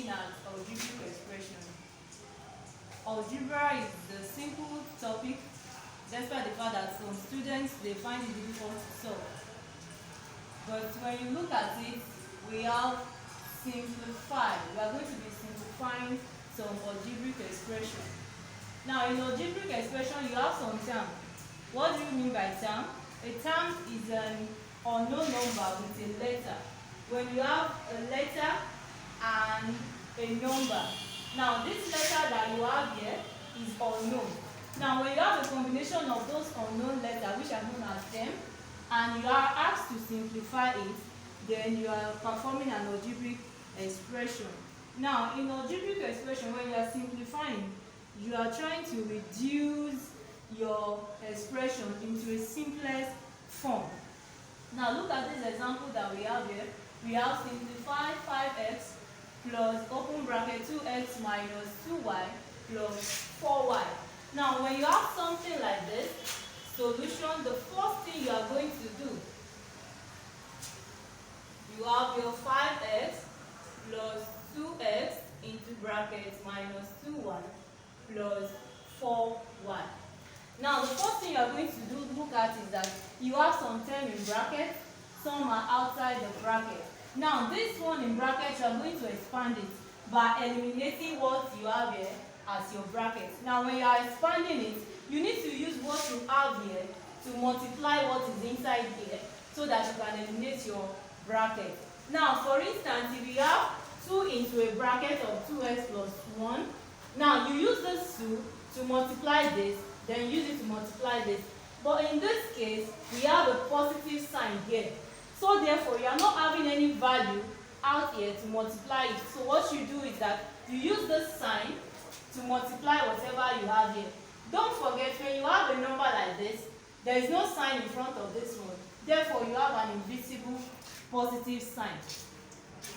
looking at algebraic expression. Algebra is the simple topic, despite the fact that some students they find it difficult to solve. But when you look at it, we have simplified. We are going to be simplifying some algebraic expression. Now, in algebraic expression, you have some term. What do you mean by term? A term is an unknown number with a letter. When you have a letter and a number. Now, this letter that you have here is unknown. Now, when you have a combination of those unknown letters, which are known as them, and you are asked to simplify it, then you are performing an algebraic expression. Now, in algebraic expression, when you are simplifying, you are trying to reduce your expression into a simplest form. Now, look at this example that we have here. We have simplified 5x plus open bracket 2x minus 2y plus 4y. Now, when you have something like this, solution, the first thing you are going to do, you have your 5x plus 2x into brackets minus 2y plus 4y. Now, the first thing you are going to look at is that you have some term in brackets, some are outside the bracket. Now, this one in bracket, you are going to expand it by eliminating what you have here as your bracket. Now, when you are expanding it, you need to use what you have here to multiply what is inside here so that you can eliminate your bracket. Now, for instance, if you have 2 into a bracket of 2x plus 1, now you use this 2 to multiply this, then use it to multiply this. But in this case, we have a positive sign here. So therefore, you are not having any value out here to multiply it. So what you do is that you use this sign to multiply whatever you have here. Don't forget, when you have a number like this, there is no sign in front of this one. Therefore, you have an invisible positive sign.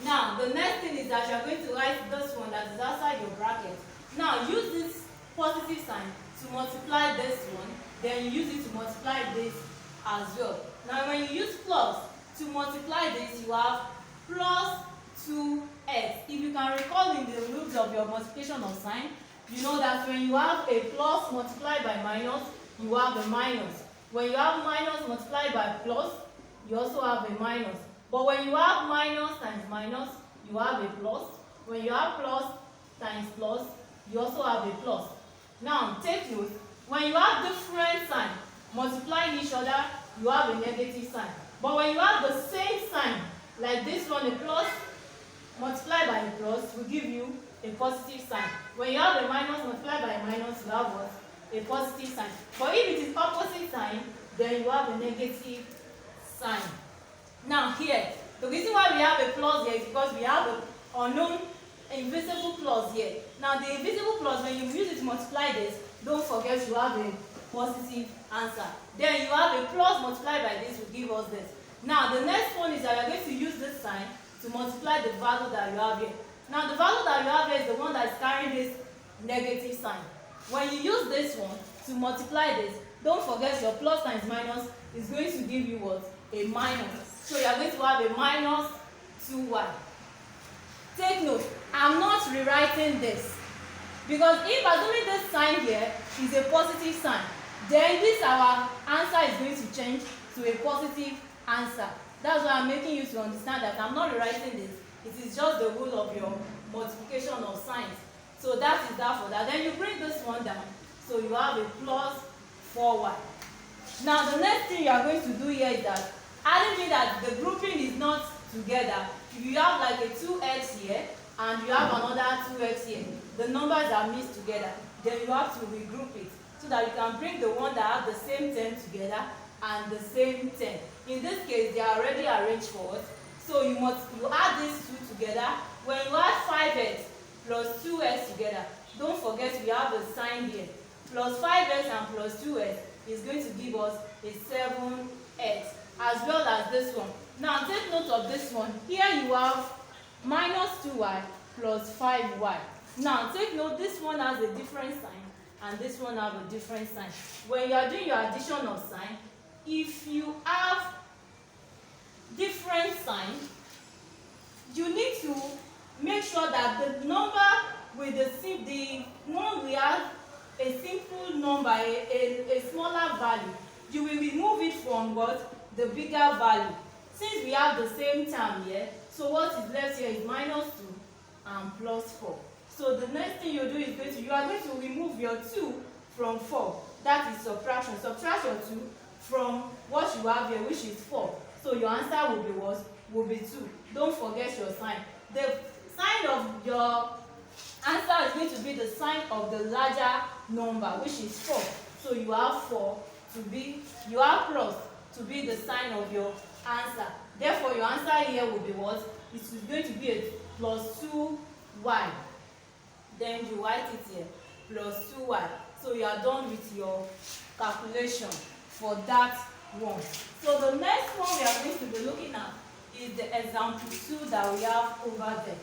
Now, the next thing is that you are going to write this one that is outside your bracket. Now, use this positive sign to multiply this one, then you use it to multiply this as well. Now, when you use plus to multiply this, you have plus 2x. If you can recall in the rules of your multiplication of sign, you know that when you have a plus multiplied by minus, you have a minus. When you have minus multiplied by plus, you also have a minus. But when you have minus times minus, you have a plus. When you have plus times plus, you also have a plus. Now, take note, when you have different signs multiplying each other, you have a negative sign. But when you have the same sign, like this one, a plus multiplied by a plus will give you a positive sign. When you have a minus multiplied by a minus, you have what? A positive sign. But if it is opposite sign, then you have a negative sign. Now here, the reason why we have a plus here is because we have an unknown invisible plus here. Now the invisible plus, when you use it to multiply this, don't forget you have a positive answer. Then you have a plus multiplied by this will give us this. Now the next one is that you are going to use this sign to multiply the value that you have here. Now the value that you have here is the one that is carrying this negative sign. When you use this one to multiply this, don't forget your plus times minus is going to give you what? A minus. So you are going to have a minus 2y. Take note, I'm not rewriting this. Because if assuming this sign here is a positive sign, then this our answer is going to change to a positive answer. That's why I'm making you to understand that I'm not rewriting this. It is just the rule of your multiplication of signs. So that is that for that. Then you bring this one down. So you have a plus 4y. Now the next thing you are going to do here is that adding means that the grouping is not together. If you have like a 2x here and you have another 2x here, the numbers are mixed together. Then you have to regroup it so that you can bring the one that have the same term together and the same term. In this case, they are already arranged for us. So you add these two together. When you add 5x plus 2x together, don't forget we have a sign here. Plus 5x and plus 2x is going to give us a 7x, as well as this one. Now take note of this one. Here you have minus 2y plus 5y. Now take note, this one has a different sign and this one has a different sign. When you are doing your addition of sign, if you have different signs, you need to make sure that the number with the one we have a simple number, a smaller value, you will remove it from what? The bigger value. Since we have the same term here, so what is left here is minus 2 and plus 4. So the next thing you do is you are going to remove your 2 from 4. That is subtraction. Subtract your 2 from what you have here, which is 4. So your answer will be what? Will be 2. Don't forget your sign. The sign of your answer is going to be the sign of the larger number, which is 4. So you have 4 to be, you have plus to be the sign of your answer. Therefore, your answer here will be what? It is going to be a plus 2y. Then you write it here, plus 2y. So you are done with your calculation for that one. So the next one we are going to be looking at is the example 2 that we have over there.